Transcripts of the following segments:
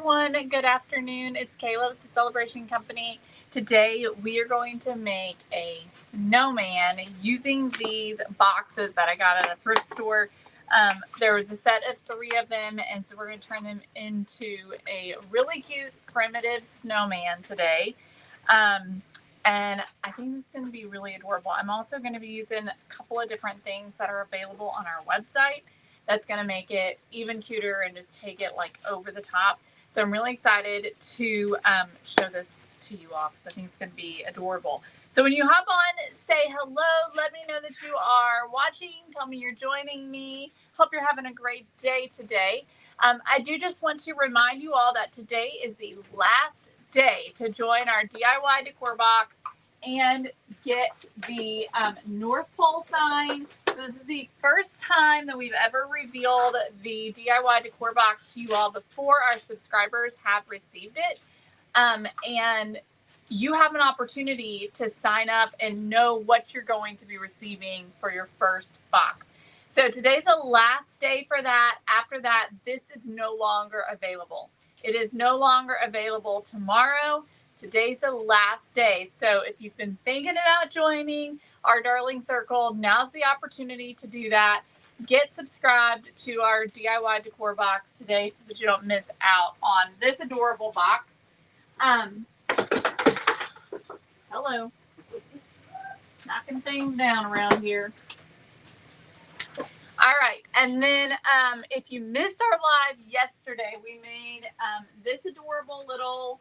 everyone. Good afternoon. It's Kayla with the Celebration Company. Today we are going to make a snowman using these boxes that I got at a thrift store. There was a set of 3 of them, and so we're going to turn them into a really cute primitive snowman today. And I think this is going to be really adorable. I'm also going to be using a couple of different things that are available on our website. That's going to make it even cuter and just take it like over the top. So I'm really excited to show this to you all because I think it's going to be adorable. So when you hop on, say hello. Let me know that you are watching. Tell me you're joining me. Hope you're having a great day today. I do just want to remind you all that today is the last day to join our DIY decor box and get the North Pole sign. So this is the first time that we've ever revealed the DIY decor box to you all before our subscribers have received it. And you have an opportunity to sign up and know what you're going to be receiving for your first box. So today's the last day for that. After that, this is no longer available. It is no longer available tomorrow. Today's the last day. So if you've been thinking about joining our darling circle, now's the opportunity to do that. Get subscribed to our DIY decor box today so that you don't miss out on this adorable box. Hello. Knocking things down around here. All right, and then if you missed our live yesterday, we made this adorable little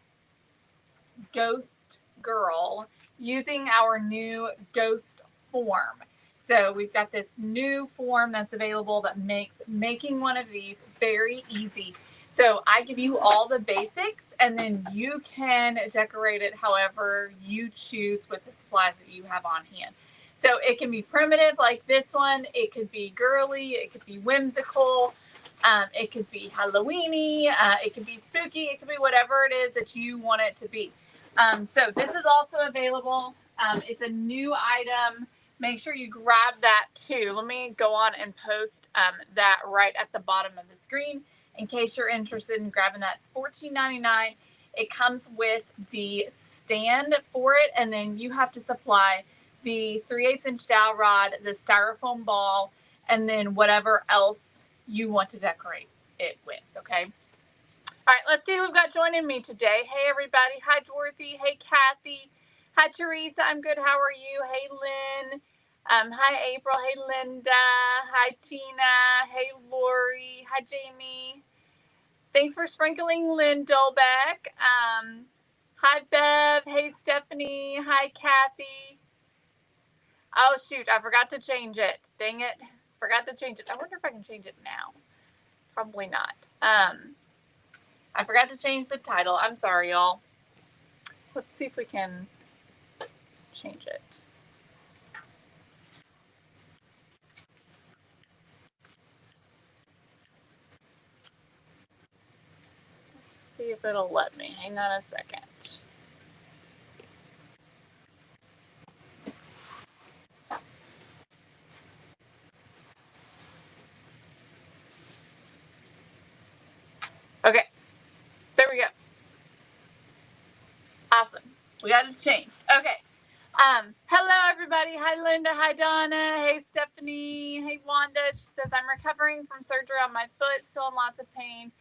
ghost girl using our new ghost form. So we've got this new form that's available that makes making one of these very easy. So I give you all the basics, and then you can decorate it however you choose with the supplies that you have on hand. So it can be primitive like this one. It could be girly. It could be whimsical. It could be Halloweeny. It could be spooky. It could be whatever it is that you want it to be. So this is also available. It's a new item. Make sure you grab that too. Let me go on and post that right at the bottom of the screen in case you're interested in grabbing that. It's $14.99. It comes with the stand for it, and then you have to supply the 3/8" dowel rod, the styrofoam ball, and then whatever else you want to decorate it with, okay? All right, let's see who we've got joining me today. Hey, everybody. Hi, Dorothy. Hey, Kathy. Hi, Teresa. I'm good. How are you? Hey, Lynn. Hi, April. Hey, Linda. Hi, Tina. Hey, Lori. Hi, Jamie. Thanks for sprinkling Lynn Dolbeck. Hi, Bev. Hey, Stephanie. Hi, Kathy. Oh, shoot. I forgot to change it. Dang it. Forgot to change it. I wonder if I can change it now. Probably not. I forgot to change the title. I'm sorry, y'all. Let's see if we can change it. Let's see if it'll let me. Hang on a second. Okay. There we go. Awesome. We got it changed. Okay. Hello, everybody. Hi, Linda. Hi, Donna. Hey, Stephanie. Hey, Wanda. She says, I'm recovering from surgery on my foot, still in lots of pain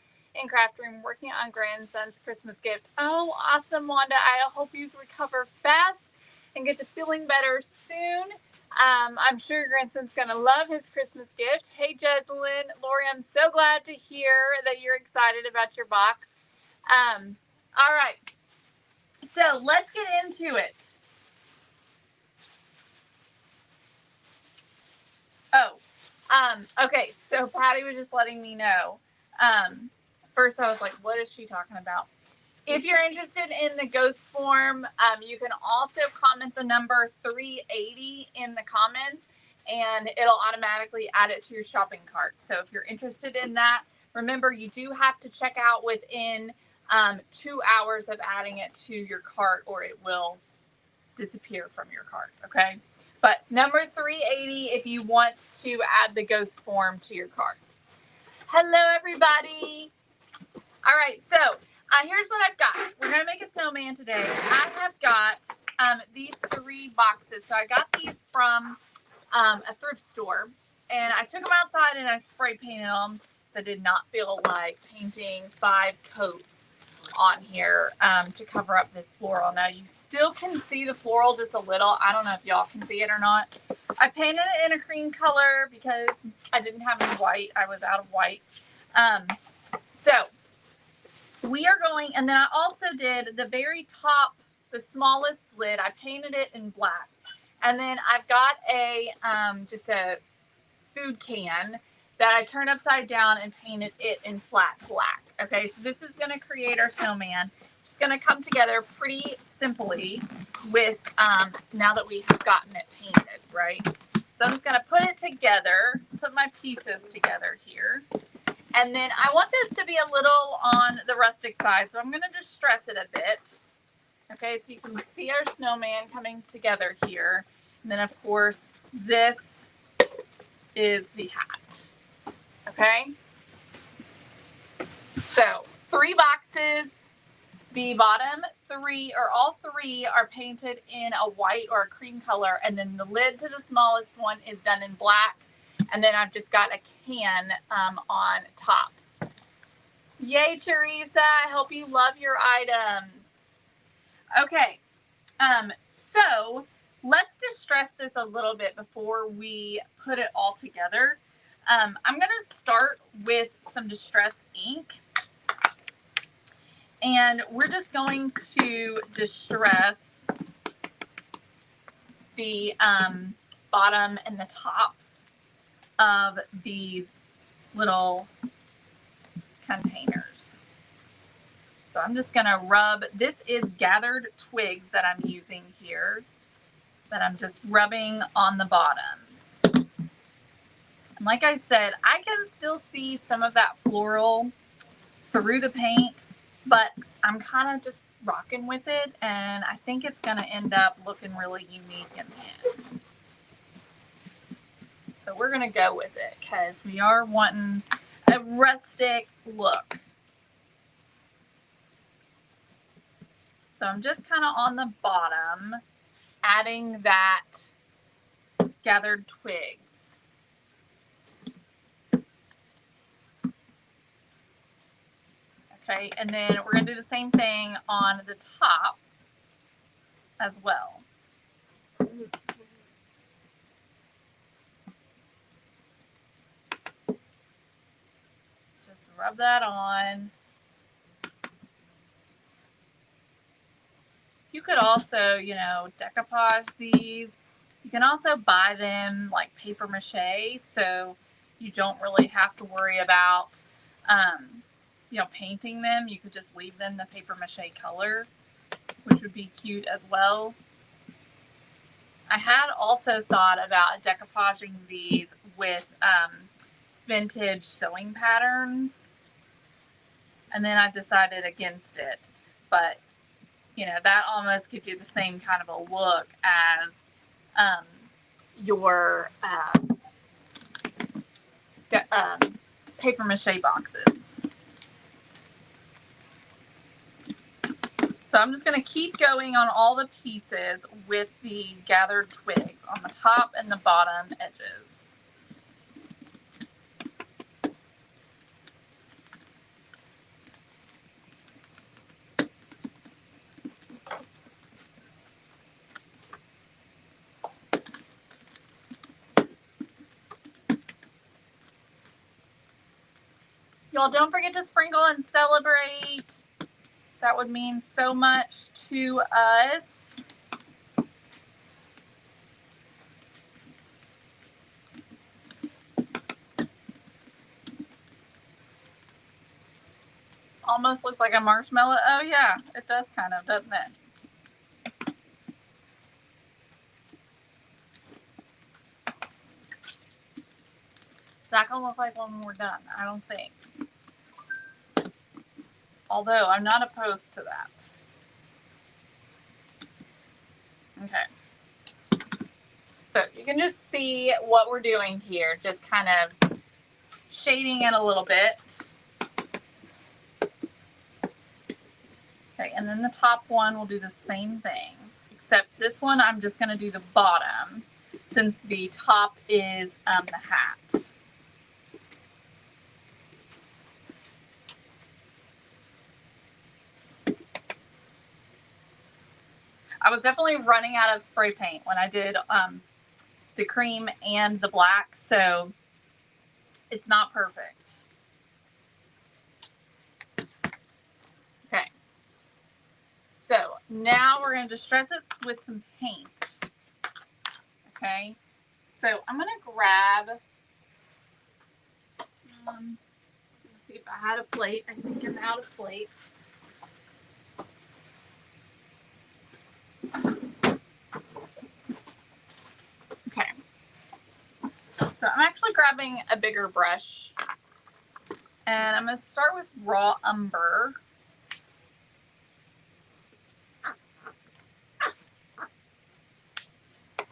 in craft room, working on grandson's Christmas gift. Oh, awesome, Wanda. I hope you recover fast and get to feeling better soon. I'm sure your grandson's going to love his Christmas gift. Hey, Jeslyn. Lori, I'm so glad to hear that you're excited about your box. All right. So let's get into it. Okay, so Patty was just letting me know. First I was like, what is she talking about? If you're interested in the ghost form, you can also comment the number 380 in the comments, and it'll automatically add it to your shopping cart. So if you're interested in that, remember you do have to check out within 2 hours of adding it to your cart, or it will disappear from your cart, okay? But number 380 if you want to add the ghost form to your cart. Hello, everybody. All right, so here's what I've got. We're gonna make a snowman today. I have got these 3 boxes. So I got these from a thrift store, and I took them outside and I spray painted them. I did not feel like painting 5 coats on here to cover up this floral. Now you still can see the floral just a little. I don't know if y'all can see it or not. I painted it in a cream color because I didn't have any white. I was out of white. So we are going, and then I also did the very top, the smallest lid. I painted it in black. And then I've got a just a food can that I turned upside down and painted it in flat black. Okay, so this is going to create our snowman. It's going to come together pretty simply with now that we have gotten it painted, right? So I'm just going to put it together, put my pieces together here. And then I want this to be a little on the rustic side, so I'm going to distress it a bit. Okay, so you can see our snowman coming together here. And then, of course, this is the hat. Okay? So, 3 boxes. The bottom 3, or all 3, are painted in a white or a cream color. And then the lid to the smallest one is done in black. And then I've just got a can on top. Yay, Teresa. I hope you love your items. Okay, so let's distress this a little bit before we put it all together. I'm going to start with some distress ink. And we're just going to distress the bottom and the tops of these little containers. So I'm just going to rub, this is gathered twigs that I'm using here, that I'm just rubbing on the bottoms. And like I said, I can still see some of that floral through the paint, but I'm kind of just rocking with it, and I think it's going to end up looking really unique in the end. So we're going to go with it because we are wanting a rustic look. So I'm just kind of on the bottom, adding that gathered twigs. Okay, and then we're going to do the same thing on the top as well. Just rub that on. You could also, you know, decoupage these. You can also buy them like paper mache, so you don't really have to worry about, you know, painting them. You could just leave them the paper mache color, which would be cute as well. I had also thought about decoupaging these with vintage sewing patterns, and then I decided against it. But you know, that almost gives you the same kind of a look as your paper mache boxes. So I'm just going to keep going on all the pieces with the gathered twigs on the top and the bottom edges. Y'all don't forget to sprinkle and celebrate. That would mean so much to us. Almost looks like a marshmallow. Oh yeah, it does kind of, doesn't it? It's not going to look like when we're done, I don't think. Although I'm not opposed to that. Okay. So you can just see what we're doing here. Just kind of shading it a little bit. Okay, and then the top one will do the same thing, except this one I'm just going to do the bottom since the top is the hat. I was definitely running out of spray paint when I did the cream and the black, so it's not perfect. Okay, so now we're going to distress it with some paint. Okay, so I'm going to grab, let's see if I had a plate. I think I'm out of plate. Okay, so I'm actually grabbing a bigger brush, and I'm going to start with raw umber.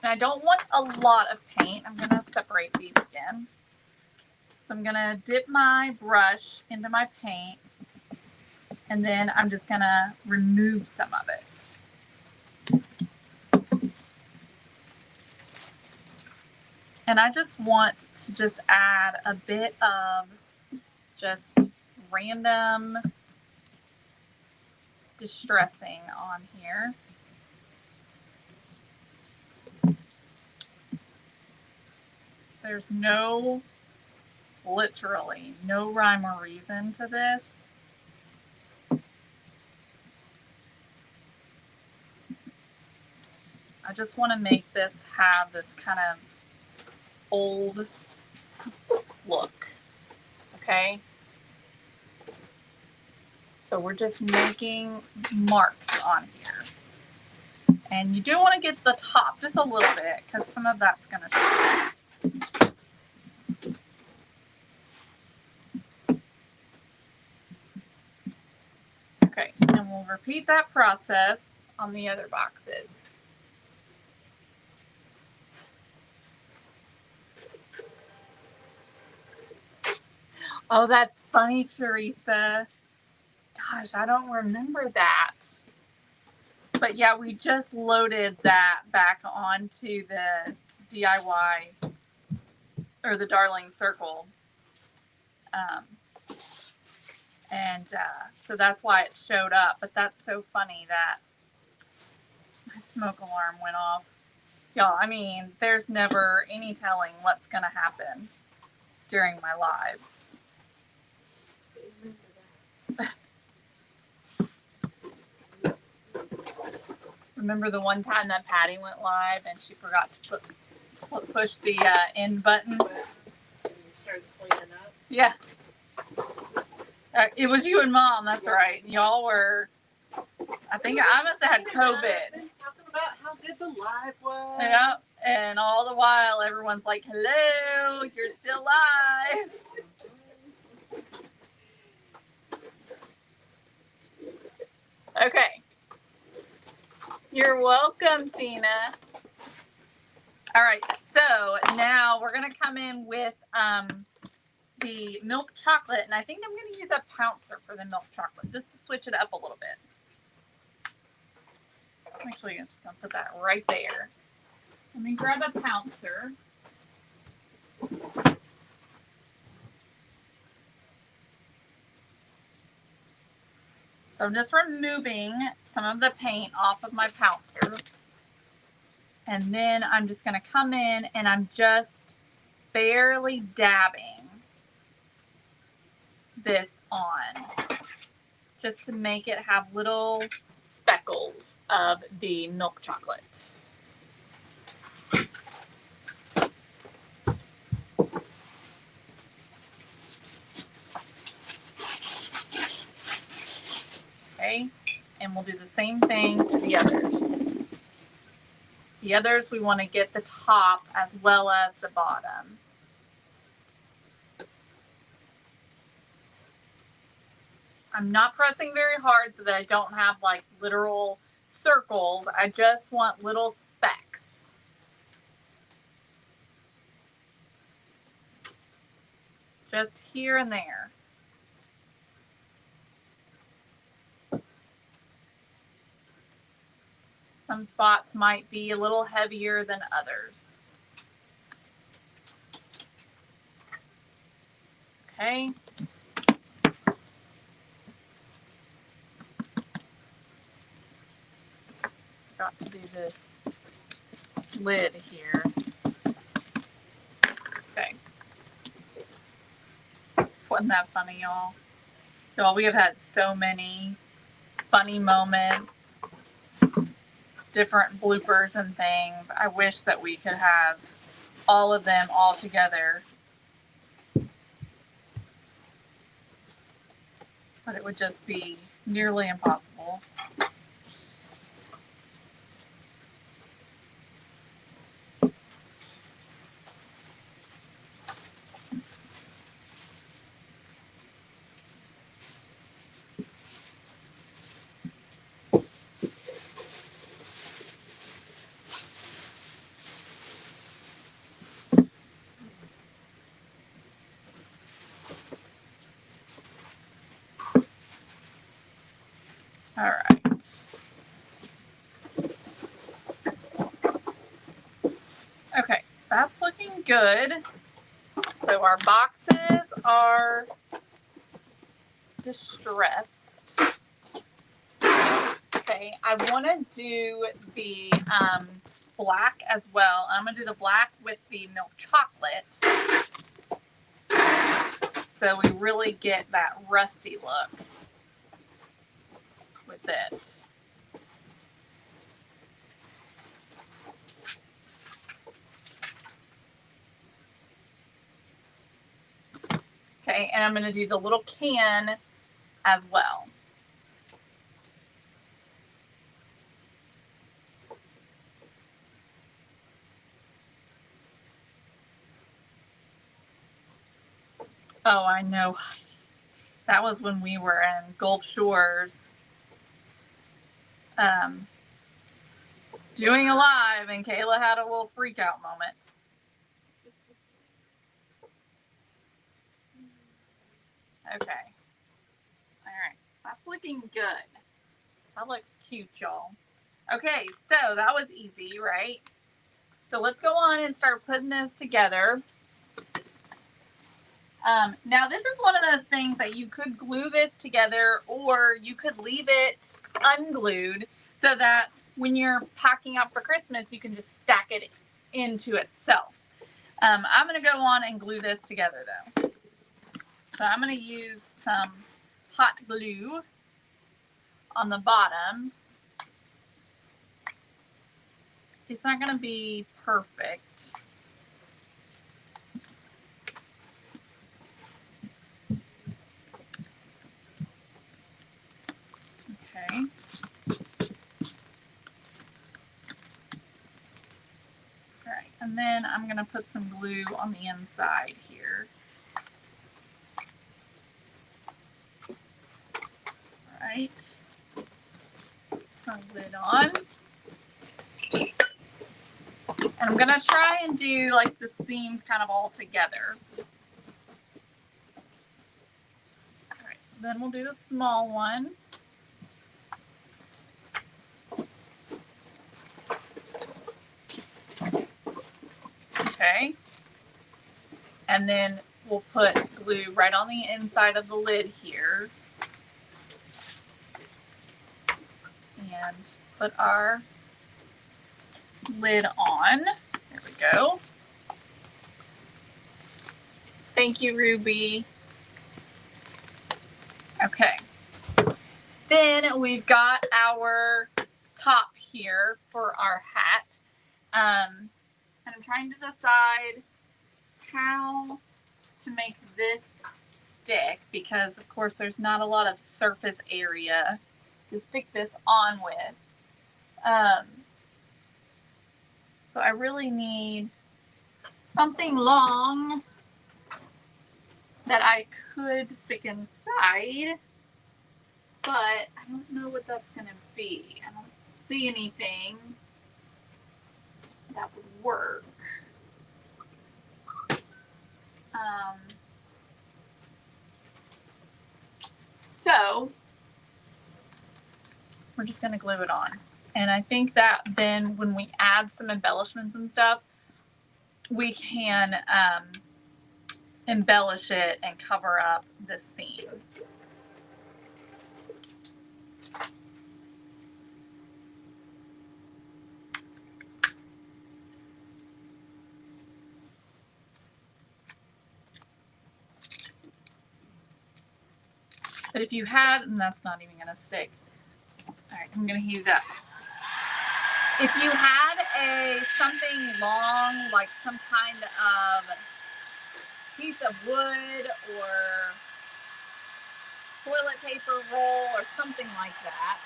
And I don't want a lot of paint. I'm going to separate these again. So I'm going to dip my brush into my paint, and then I'm just going to remove some of it. And I just want to just add a bit of just random distressing on here. There's literally no rhyme or reason to this. I just want to make this have this kind of old look. Okay. So we're just making marks on here. And you do want to get the top just a little bit because some of that's going to show. Okay, and we'll repeat that process on the other boxes. Oh, that's funny, Teresa. Gosh, I don't remember that. But yeah, we just loaded that back onto the DIY or the Darling Circle. So that's why it showed up. But that's so funny that my smoke alarm went off. Y'all, I mean, there's never any telling what's going to happen during my lives. Remember the one time that Patty went live and she forgot to push the end button? And you started cleaning up? Yeah. It was you and Mom, that's right. Y'all were, I think I must have had COVID. Talking about how good the live was. Yeah, and all the while everyone's like, hello, you're still live. Okay. You're welcome, Tina. All right, so now we're going to come in with the milk chocolate, and I think I'm going to use a pouncer for the milk chocolate just to switch it up a little bit. Actually, I'm just going to put that right there. Let me grab a pouncer. So I'm just removing some of the paint off of my pouncer. And then I'm just going to come in and I'm just barely dabbing this on just to make it have little speckles of the milk chocolate. Okay, and we'll do the same thing to the others. The others, we want to get the top as well as the bottom. I'm not pressing very hard so that I don't have like literal circles. I just want little specks. Just here and there. Some spots might be a little heavier than others. Okay. Got to do this lid here. Okay. Wasn't that funny, y'all? Y'all, we have had so many funny moments, different bloopers and things. I wish that we could have all of them all together. But it would just be nearly impossible. All right. Okay, that's looking good. So our boxes are distressed. Okay, I want to do the black as well. I'm going to do the black with the milk chocolate. So we really get that rusty look with it. Okay, and I'm going to do the little can as well. Oh, I know. That was when we were in Gulf Shores doing a live, and Kayla had a little freak out moment. Okay. All right. That's looking good. That looks cute, y'all. Okay, so that was easy, right? So let's go on and start putting this together. Now, this is one of those things that you could glue this together, or you could leave it unglued so that when you're packing up for Christmas, you can just stack it into itself. I'm going to go on and glue this together, though. So I'm going to use some hot glue on the bottom. It's not going to be perfect. Okay. All right, and then I'm going to put some glue on the inside here. All right. Put the lid on. And I'm going to try and do like the seams kind of all together. All right, so then we'll do the small one. Okay. And then we'll put glue right on the inside of the lid here. And put our lid on. There we go. Thank you, Ruby. Okay. Then we've got our top here for our hat. And I'm trying to decide how to make this stick because, of course, there's not a lot of surface area to stick this on with. So I really need something long that I could stick inside, but I don't know what that's going to be. I don't see anything that would work. So we're just going to glue it on. And I think that then when we add some embellishments and stuff, we can embellish it and cover up the seam. But if you had, and that's not even going to stick. All right, I'm going to heat it up. If you had something long, like some kind of piece of wood or toilet paper roll or something like that,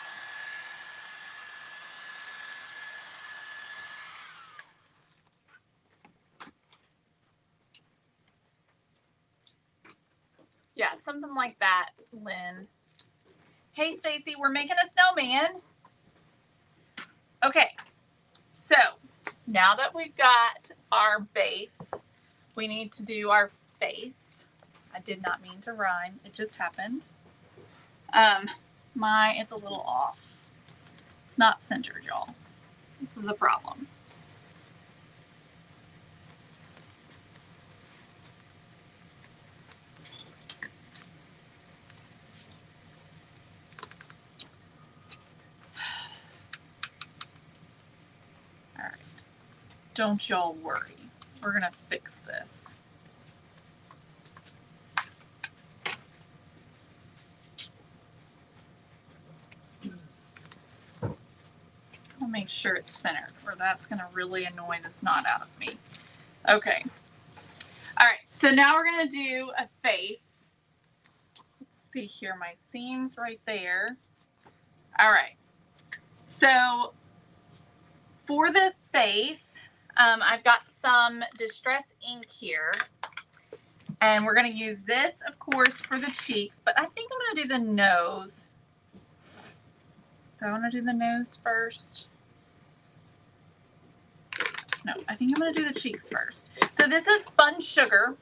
yeah, something like that, Lynn. Hey, Stacy, we're making a snowman. Okay, so now that we've got our base, we need to do our face. I did not mean to rhyme. It just happened. It's a little off. It's not centered, y'all. This is a problem. All right. Don't y'all worry. We're gonna fix this. I'll make sure it's centered, or that's gonna really annoy the snot out of me. Okay. All right, so now we're gonna do a face. Let's see here, my seam's right there. All right, so for the face, I've got some Distress ink here, and we're gonna use this, of course, for the cheeks, but I think I'm gonna do the nose. Do I wanna do the nose first? No, I think I'm gonna do the cheeks first. So this is spun sugar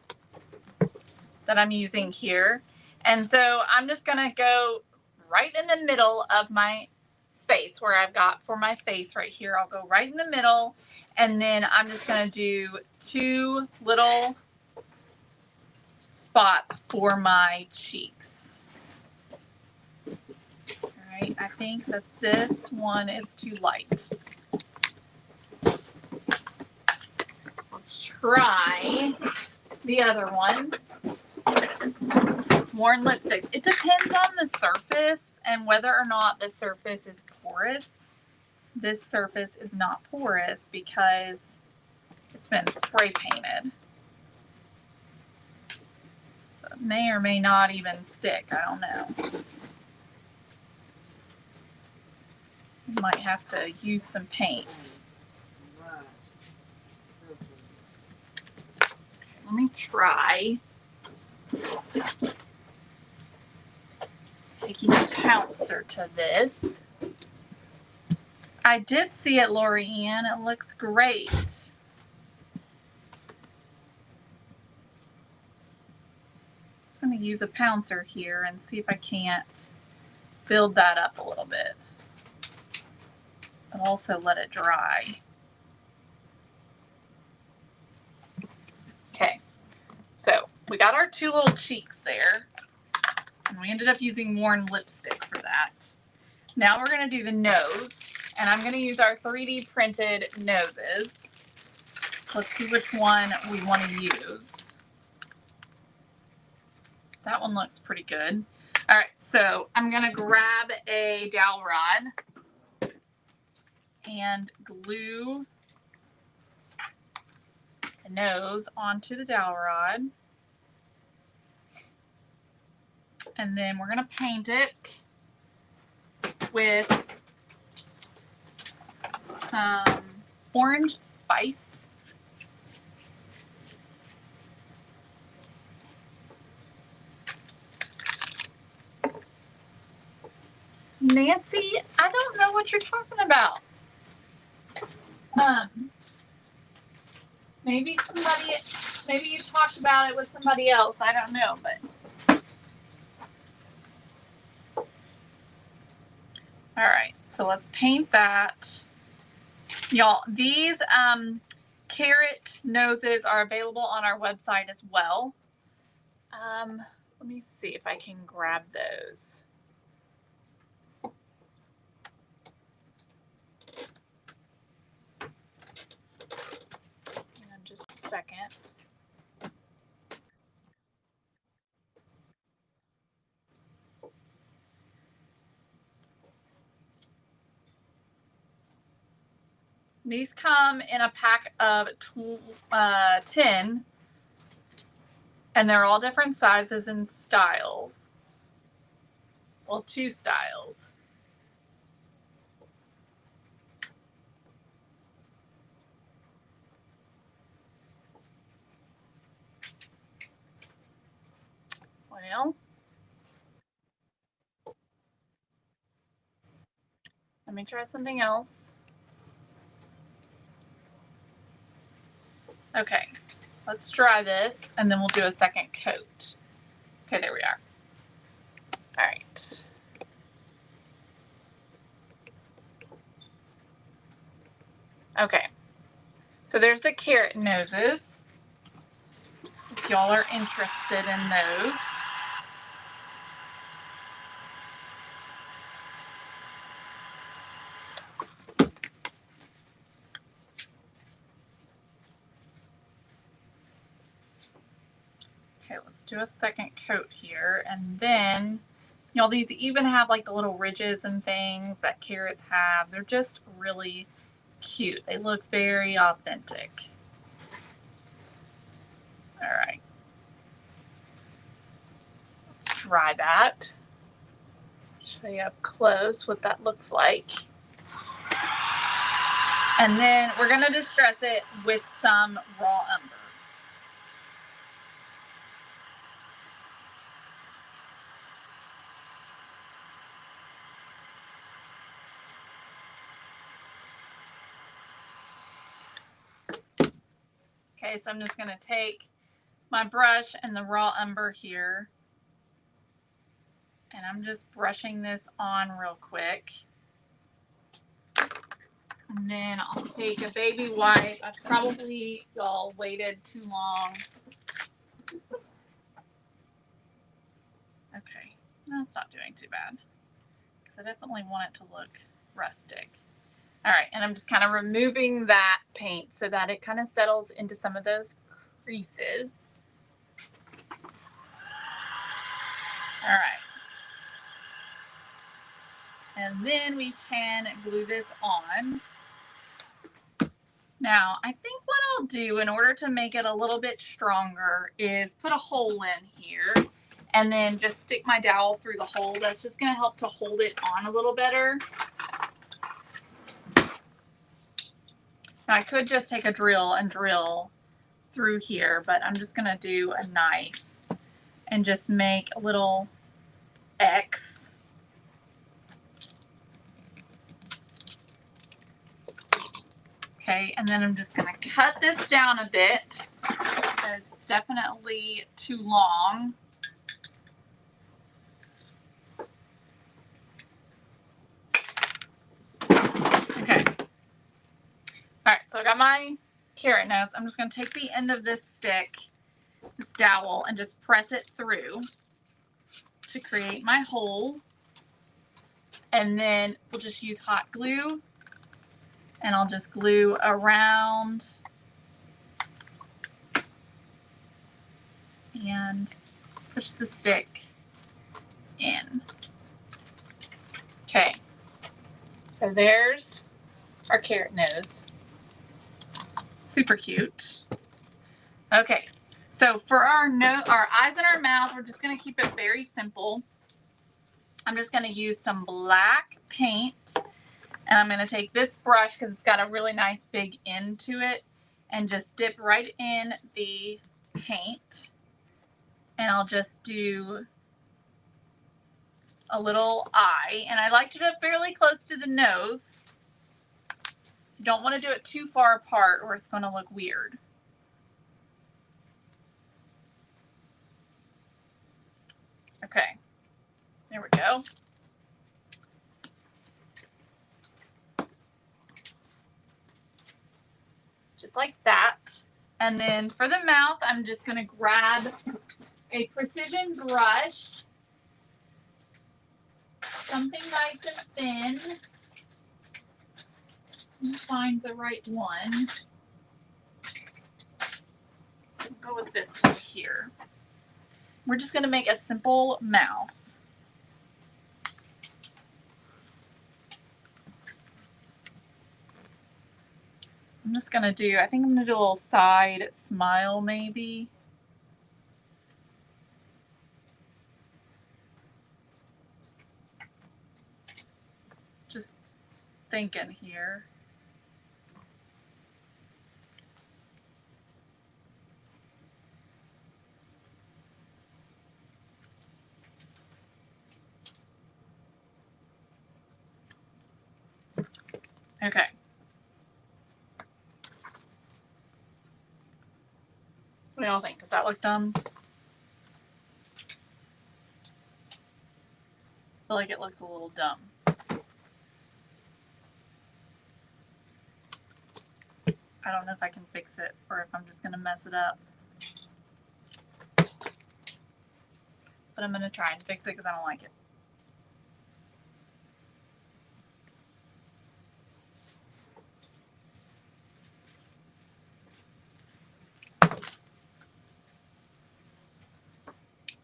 that I'm using here. And so I'm just gonna go right in the middle of my space where I've got for my face right here. I'll go right in the middle, and then I'm just gonna do 2 little spots for my cheeks. All right, I think that this one is too light. Let's try the other one. Worn lipstick. It depends on the surface and whether or not the surface is porous. This surface is not porous because it's been spray painted. So it may or may not even stick. I don't know. You might have to use some paint. Let me try taking a pouncer to this. I did see it, Lori Ann. It looks great. Just going to use a pouncer here and see if I can't build that up a little bit. And also let it dry. Okay, so we got our 2 little cheeks there. And we ended up using Worn lipstick for that. Now we're going to do the nose. And I'm going to use our 3D printed noses. Let's see which one we want to use. That one looks pretty good. All right, so I'm going to grab a dowel rod and glue the nose onto the dowel rod. And then we're going to paint it with orange spice. Nancy, I don't know what you're talking about. Maybe you talked about it with somebody else. I don't know, but. All right, so let's paint that. Y'all, these carrot noses are available on our website as well. Let me see if I can grab those. Hang on just a second. These come in a pack of 10, and they're all different sizes and styles. Well, 2 styles. Well, let me try something else. Okay, let's dry this, and then we'll do a second coat. Okay, there we are. All right. Okay, so there's the carrot noses, if y'all are interested in those. Okay, let's do a second coat here, and then, y'all, these even have like the little ridges and things that carrots have. They're just really cute. They look very authentic. All right. Let's dry that. Show you up close what that looks like. And then we're going to distress it with some raw umber. Okay, so I'm just going to take my brush and the raw umber here, and I'm just brushing this on real quick. And then I'll take a baby wipe. I've probably, y'all, waited too long. Okay, that's not doing too bad, because I definitely want it to look rustic. All right, and I'm just kind of removing that paint so that it kind of settles into some of those creases. All right. And then we can glue this on. Now, I think what I'll do in order to make it a little bit stronger is put a hole in here and then just stick my dowel through the hole. That's just going to help to hold it on a little better. Now, I could just take a drill and drill through here, but I'm just going to do a knife and just make a little X. Okay, and then I'm just going to cut this down a bit because it's definitely too long. Okay. All right, so I got my carrot nose. I'm just going to take the end of this stick, this dowel, and just press it through to create my hole. And then we'll just use hot glue, and I'll just glue around and push the stick in. Okay, so there's our carrot nose. Super cute. Okay, so for our eyes and our mouth, we're just going to keep it very simple. I'm just going to use some black paint, and I'm going to take this brush because it's got a really nice big end to it, and just dip right in the paint, and I'll just do a little eye, and I like to do it fairly close to the nose. You don't want to do it too far apart or it's going to look weird. Okay, there we go. just like that. And then for the mouth, I'm just going to grab a precision brush, something nice and thin. Let me find the right one. I'll go with this one here. We're just going to make a simple mouth. I'm just going to do, I think I'm going to do a little side smile maybe. Just thinking here. Okay. What do y'all think? Does that look dumb? I feel like it looks a little dumb. I don't know if I can fix it or if I'm just going to mess it up. But I'm going to try and fix it because I don't like it.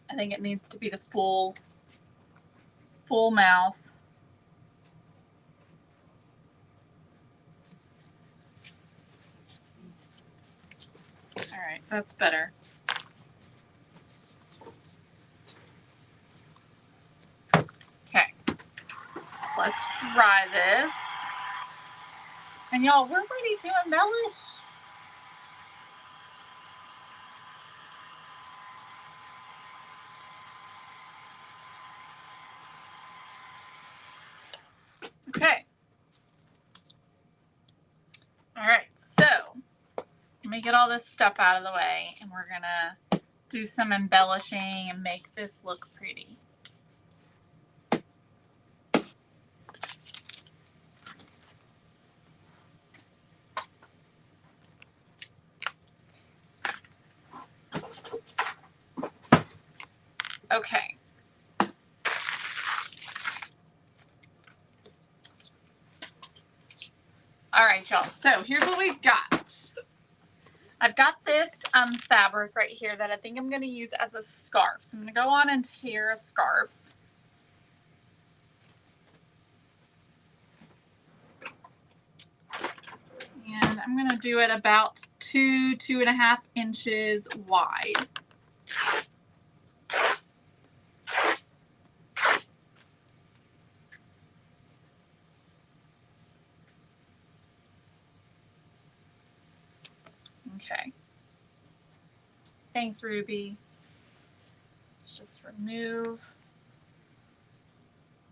I think it needs to be the full mouth. All right, that's better. Okay, let's try this. And y'all, we're ready to embellish. Okay. All right, so let me get all this stuff out of the way and we're gonna do some embellishing and make this look pretty. Okay. All right, y'all. So here's what we've got. I've got this fabric right here that I think I'm going to use as a scarf. So I'm going to go on and tear a scarf. And I'm going to do it about 2.5 inches wide. Okay. Thanks, Ruby. Let's just remove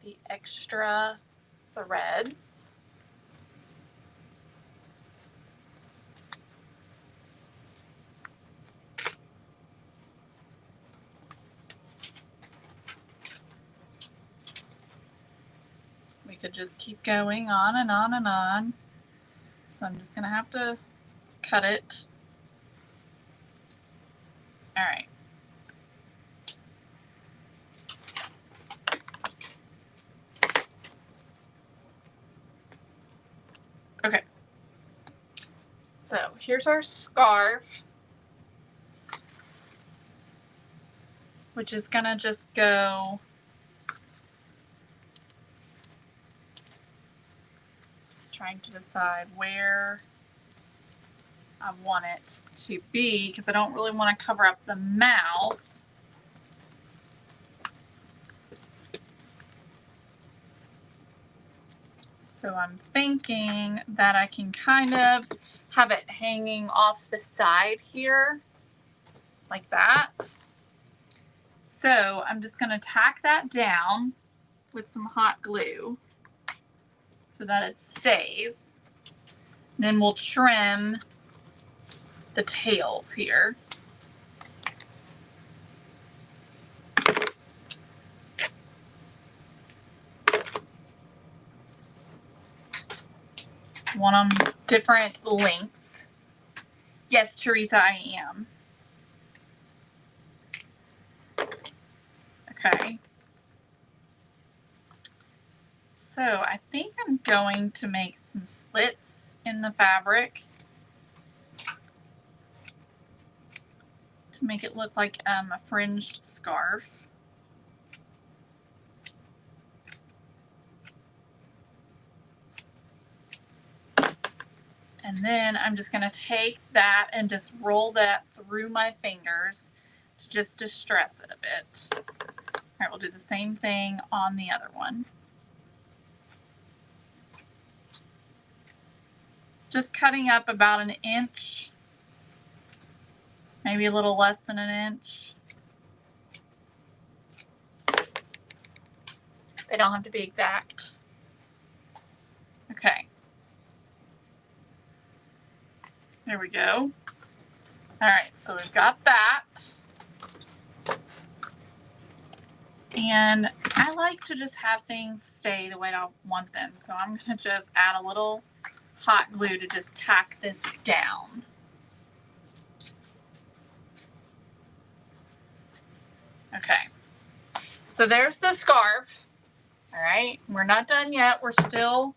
the extra threads. We could just keep going on and on and on. So I'm just going to have to cut it. All right. Okay. So here's our scarf, which is going to just go trying to decide where I want it to be because I don't really want to cover up the mouth. So I'm thinking that I can kind of have it hanging off the side here like that. So I'm just going to tack that down with some hot glue so that it stays. Then we'll trim the tails here. Want them different lengths. Yes, Teresa, I am. Okay. So I think I'm going to make some slits in the fabric to make it look like a fringed scarf. And then I'm just going to take that and just roll that through my fingers to just distress it a bit. All right, we'll do the same thing on the other one. Just cutting up about an inch, maybe a little less than an inch. They don't have to be exact. Okay. There we go. All right, so we've got that. And I like to just have things stay the way I want them. So I'm going to just add a little hot glue to just tack this down. Okay. So there's the scarf. All right. We're not done yet. We're still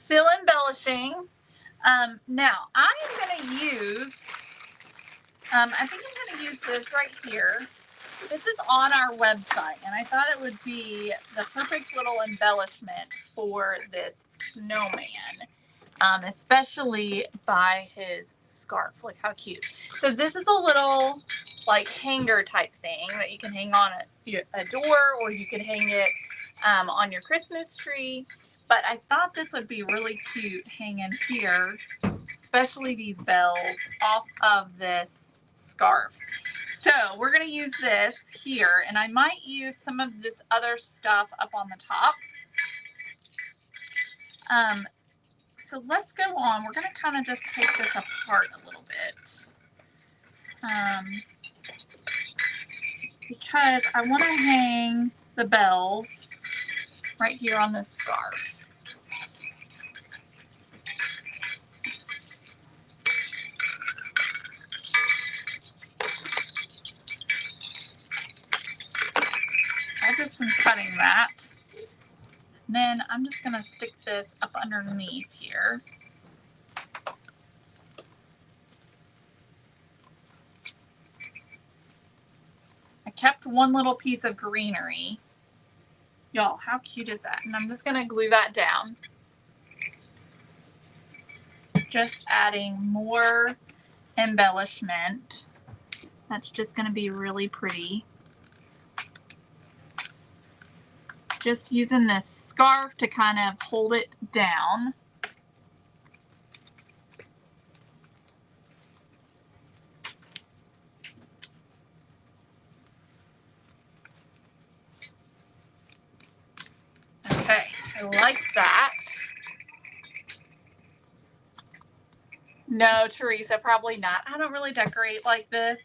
embellishing. Now I am going to use, I think I'm going to use this right here. This is on our website, and I thought it would be the perfect little embellishment for this snowman, especially by his scarf. Look how cute. So this is a little like hanger type thing that you can hang on a door, or you can hang it on your Christmas tree. But I thought this would be really cute hanging here, especially these bells off of this scarf. So we're going to use this here, and I might use some of this other stuff up on the top. So let's go on. We're going to kind of just take this apart a little bit. Because I want to hang the bells right here on this scarf. I just am cutting that. And then I'm just going to stick this up underneath here. I kept one little piece of greenery. Y'all, how cute is that? And I'm just going to glue that down. Just adding more embellishment. That's just going to be really pretty. Just using this scarf to kind of hold it down. Okay, I like that. No, Teresa, probably not. I don't really decorate like this,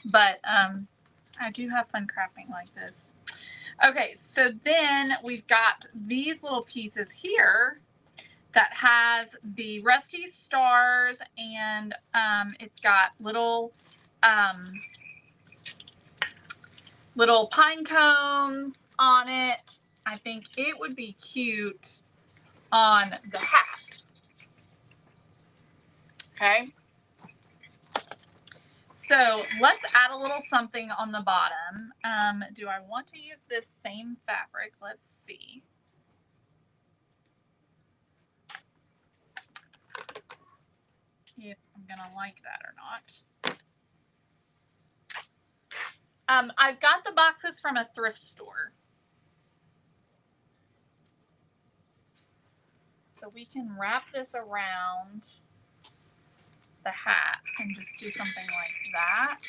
but I do have fun crafting like this. Okay, so then we've got these little pieces here that has the rusty stars, and it's got little little pine cones on it. I think it would be cute on the hat. Okay. So let's add a little something on the bottom. Do I want to use this same fabric? Let's see. If I'm gonna like that or not. I've got the boxes from a thrift store. So we can wrap this around the hat and just do something like that.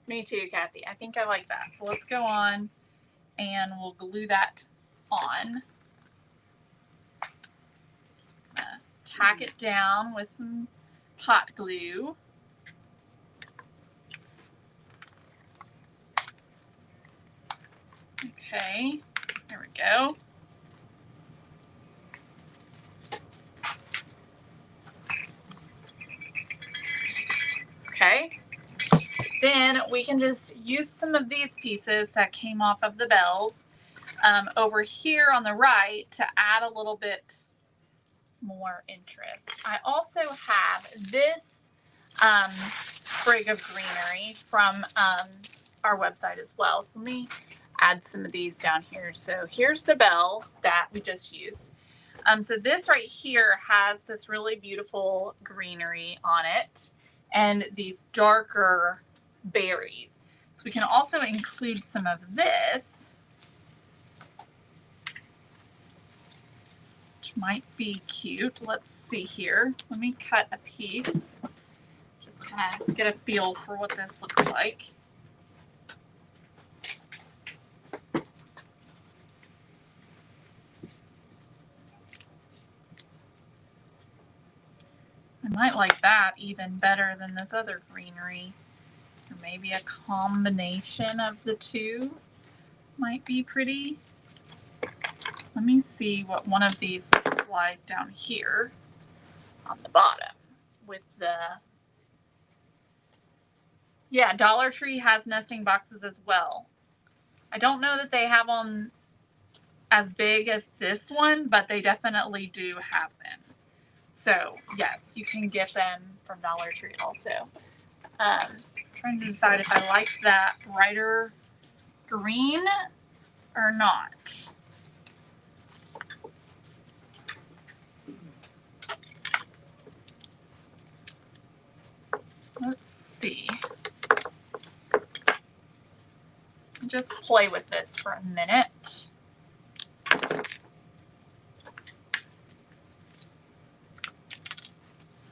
Me too, Kathy. I think I like that. So let's go on and we'll glue that on. Just gonna tack it down with some hot glue. Okay, there we go. Okay. Then we can just use some of these pieces that came off of the bells over here on the right to add a little bit more interest. I also have this sprig of greenery from our website as well. So let me add some of these down here. So here's the bell that we just used. So this right here has this really beautiful greenery on it and these darker berries. So we can also include some of this, which might be cute. Let's see here. Let me cut a piece. Just kind of get a feel for what this looks like. I might like that even better than this other greenery. Or maybe a combination of the two might be pretty. Let me see what one of these looks like down here on the bottom with the, yeah, Dollar Tree has nesting boxes as well. I don't know that they have them as big as this one, but they definitely do have them. So yes, you can get them from Dollar Tree also. Trying to decide if I like that brighter green or not. Let's see. Just play with this for a minute.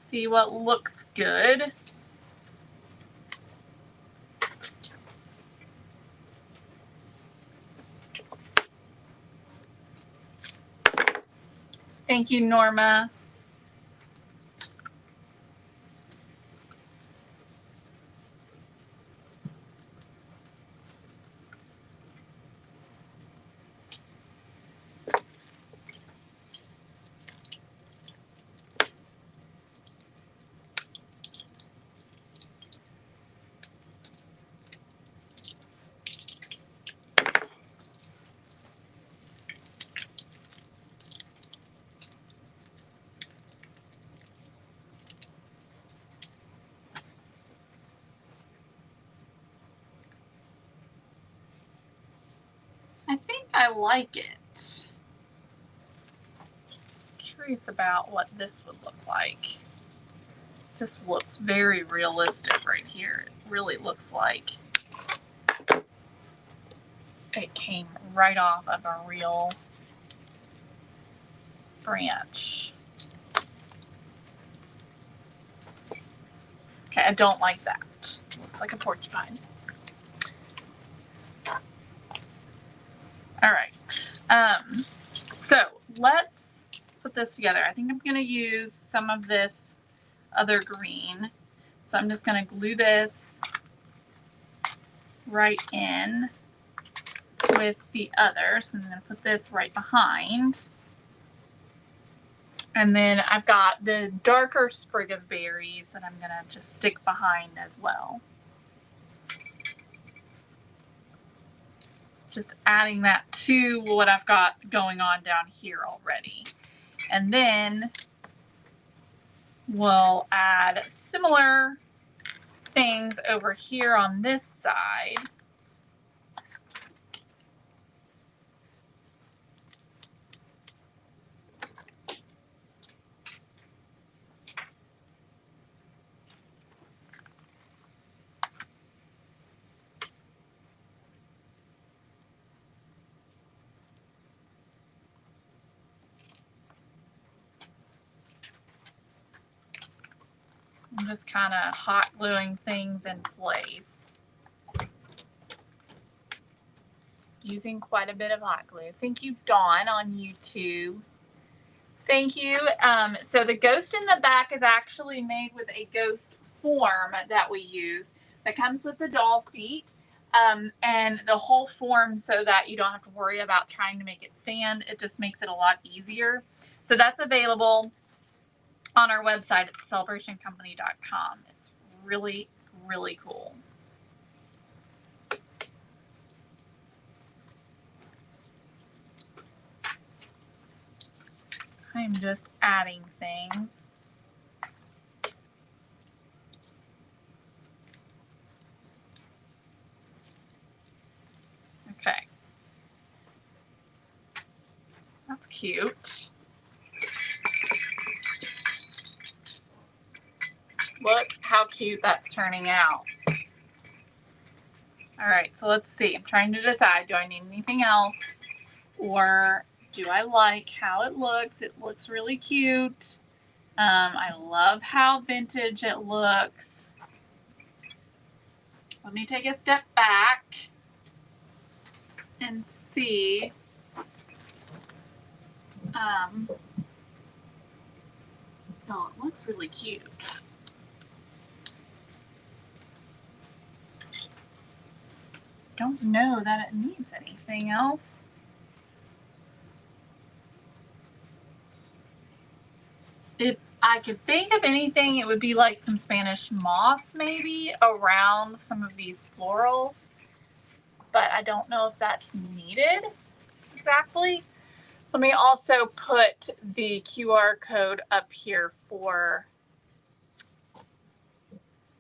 See what looks good. Thank you, Norma. I think I like it. Curious about what this would look like. This looks very realistic right here. It really looks like it came right off of a real branch. Okay, I don't like that. It looks like a porcupine. All right. So let's put this together. I think I'm going to use some of this other green. So I'm just going to glue this right in with the other. So I'm going to put this right behind. And then I've got the darker sprig of berries that I'm going to just stick behind as well. Just adding that to what I've got going on down here already. And then we'll add similar things over here on this side. I'm just kind of hot gluing things in place. Using quite a bit of hot glue. Thank you, Dawn, on YouTube. Thank you. So the ghost in the back is actually made with a ghost form that we use that comes with the doll feet and the whole form so that you don't have to worry about trying to make it stand. It just makes it a lot easier. So that's available on our website at celebrationcompany.com. It's really really cool. I'm just adding things. Okay. That's cute. Look how cute that's turning out. All right, so let's see. I'm trying to decide, do I need anything else? Or do I like how it looks? It looks really cute. I love how vintage it looks. Let me take a step back and see. Oh, it looks really cute. Don't know that it needs anything else. If I could think of anything, it would be like some Spanish moss maybe around some of these florals, but I don't know if that's needed exactly. Let me also put the QR code up here for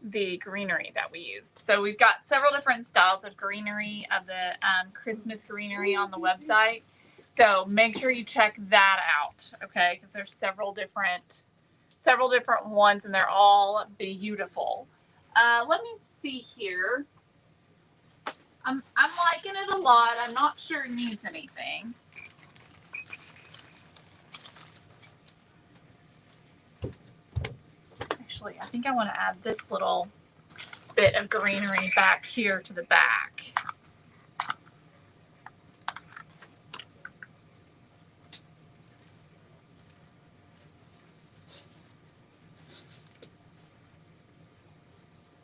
the greenery that we used. So we've got several different styles of greenery, of the Christmas greenery on the website. So make sure you check that out, okay? Because there's several different ones, and they're all beautiful. Let me see here. I'm liking it a lot. I'm not sure it needs anything. Actually, I think I want to add this little bit of greenery back here to the back.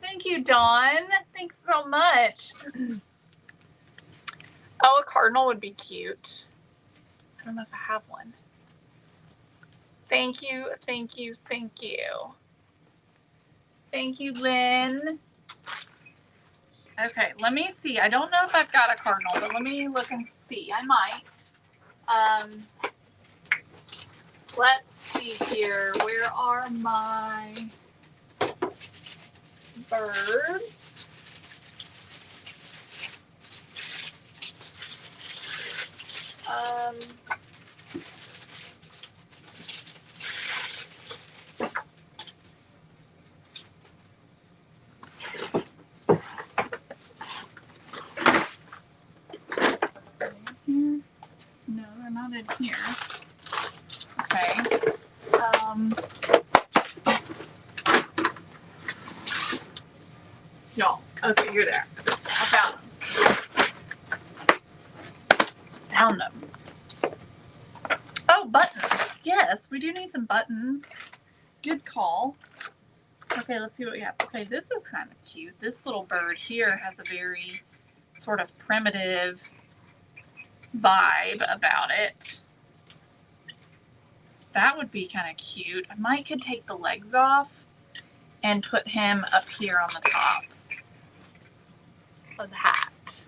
Thank you, Dawn. Thanks so much. Oh, a cardinal would be cute. I don't know if I have one. Thank you, thank you, thank you. Thank you, Lynn. Okay, let me see. I don't know if I've got a cardinal, but let me look and see. I might. Let's see here. Where are my birds? Here? No, they're not in here. Okay. Y'all. Okay, you're there. I found them. Found them. Oh, buttons. Yes, we do need some buttons. Good call. Okay, let's see what we have. Okay, this is kind of cute. This little bird here has a very sort of primitive vibe about it. That would be kind of cute. I might could take the legs off and put him up here on the top of the hat.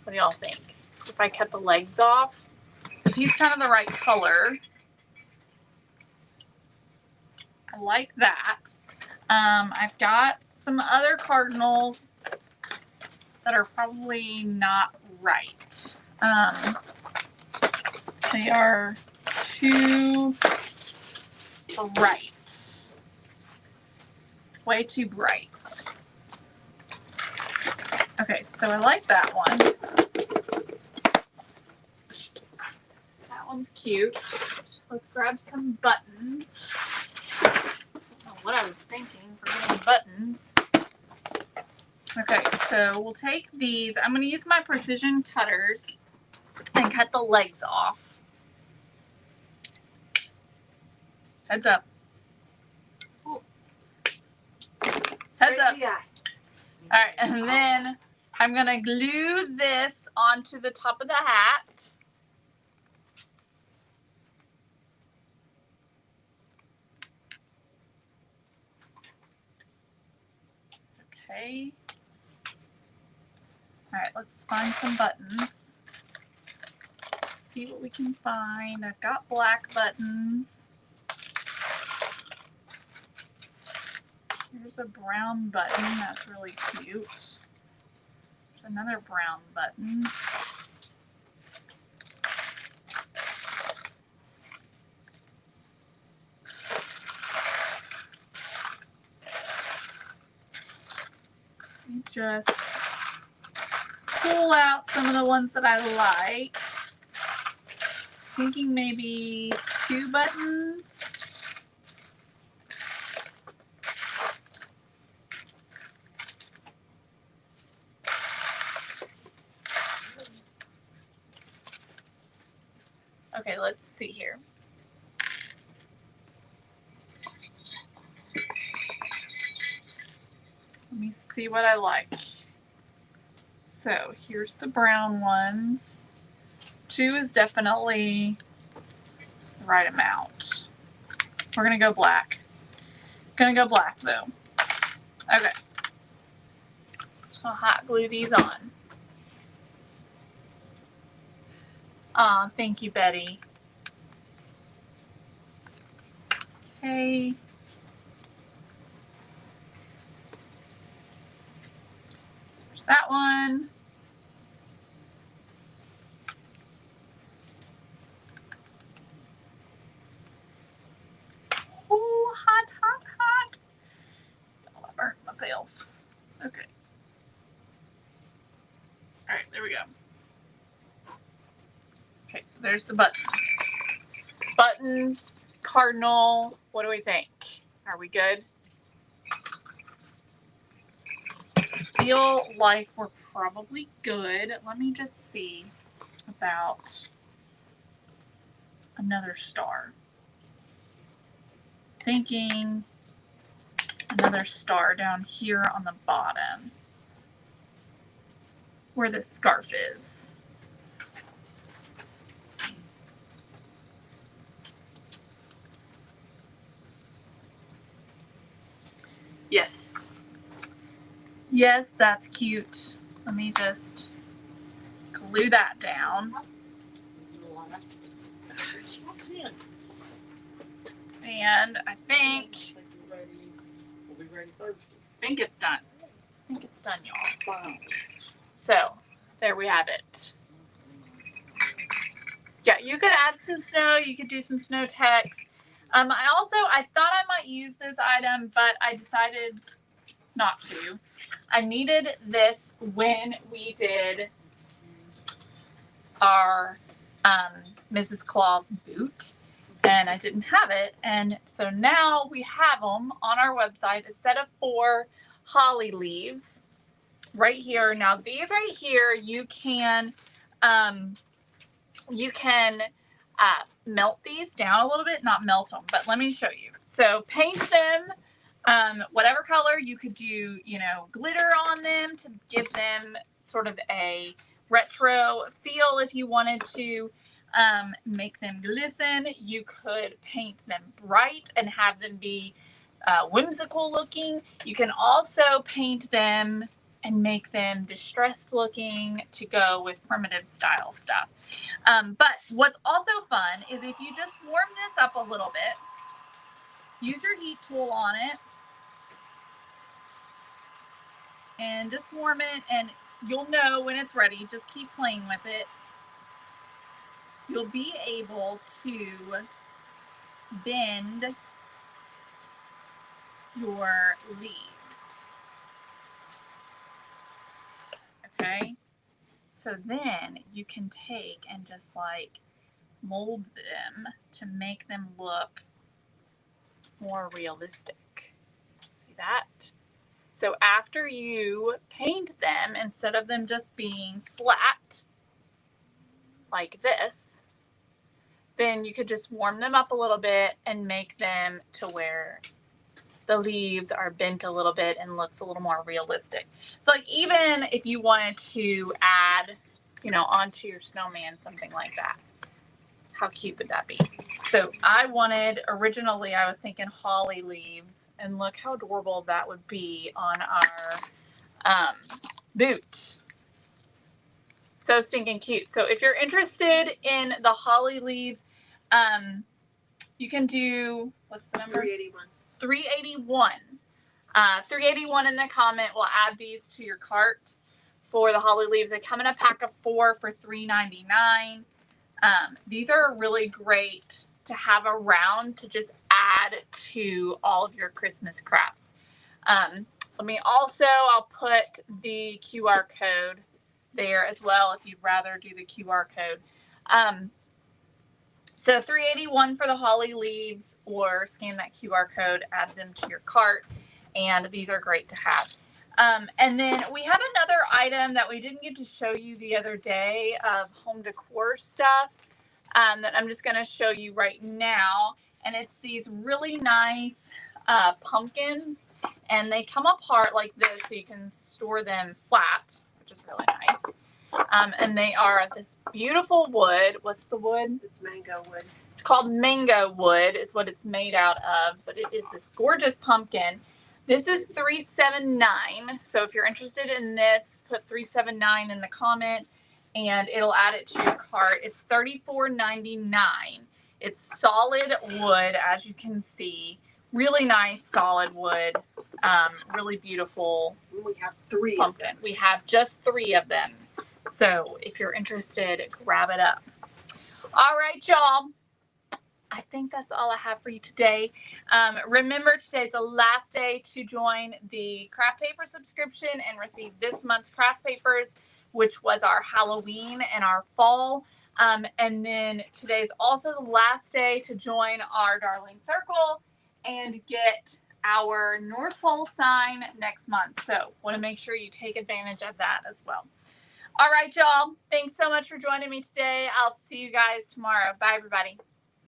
What do y'all think? If I cut the legs off? Because he's kind of the right color. I like that. I've got some other cardinals that are probably not right. They are too bright. Way too bright. Okay, so I like that one. That one's cute. Let's grab some buttons. I don't know what I was thinking for getting buttons. Okay, so we'll take these. I'm going to use my precision cutters and cut the legs off. Heads up. Ooh. Heads up. All right, and then I'm going to glue this onto the top of the hat. Okay. All right, let's find some buttons. See what we can find. I've got black buttons. Here's a brown button. That's really cute. There's another brown button. Just pull out some of the ones that I like. Thinking maybe 2 buttons. Okay, let's see here. Let me see what I like. So here's the brown ones. 2 is definitely the right amount. We're gonna go black. Gonna go black though. Okay. Just gonna hot glue these on. Aw, thank you, Betty. Okay. There's that one. Oh, hot, hot, hot. Oh, I burnt myself. Okay. All right, there we go. Okay, so there's the buttons. Buttons, cardinal. What do we think? Are we good? Feel like we're probably good. Let me just see about another star. Thinking another star down here on the bottom where the scarf is. Yes. Yes, that's cute. Let me just glue that down. And I think it's done. I think it's done, y'all. So there we have it. Yeah, you could add some snow. You could do some snow text. I thought I might use this item, but I decided not to. I needed this when we did our Mrs. Claus boot, and I didn't have it. And so now we have them on our website, a set of 4 holly leaves right here. Now these right here, you can melt these down a little bit, not melt them, but let me show you. So paint them whatever color. You could do, glitter on them to give them sort of a retro feel if you wanted to make them glisten. You could paint them bright and have them be whimsical looking. You can also paint them and make them distressed looking to go with primitive style stuff. But what's also fun is if you just warm this up a little bit, use your heat tool on it and just warm it, and you'll know when it's ready. Just keep playing with it. You'll be able to bend your leaves. Okay? So then you can take and just like mold them to make them look more realistic. See that? So after you paint them, instead of them just being flat like this, then you could just warm them up a little bit and make them to where the leaves are bent a little bit and looks a little more realistic. So like even if you wanted to add, onto your snowman, something like that. How cute would that be? So originally I was thinking holly leaves, and look how adorable that would be on our boot. So stinking cute. So if you're interested in the holly leaves, you can do, what's the number? 381. 381. 381 in the comment. We'll add these to your cart for the holly leaves. They come in a pack of 4 for $3.99. These are really great to have around to just add to all of your Christmas crafts. I'll put the QR code there as well if you'd rather do the QR code. So $3.81 for the holly leaves, or scan that QR code, add them to your cart, and these are great to have. And then we have another item that we didn't get to show you the other day of home decor stuff that I'm just going to show you right now. And it's these really nice pumpkins, and they come apart like this so you can store them flat, which is really nice. And they are this beautiful wood. What's the wood? It's mango wood. It's called mango wood is what it's made out of, but it is this gorgeous pumpkin. This is $3.79. So if you're interested in this, put $3.79 in the comment and it'll add it to your cart. It's $34.99. It's solid wood, as you can see. Really nice solid wood. Really beautiful. We have 3 pumpkin. of them. We have just 3 of them. So if you're interested, grab it up. All right, y'all. I think that's all I have for you today. Remember, today's the last day to join the craft paper subscription and receive this month's craft papers, which was our Halloween and our fall. And then today's also the last day to join our Darling Circle and get our North Pole sign next month. So want to make sure you take advantage of that as well. All right, y'all. Thanks so much for joining me today. I'll see you guys tomorrow. Bye, everybody.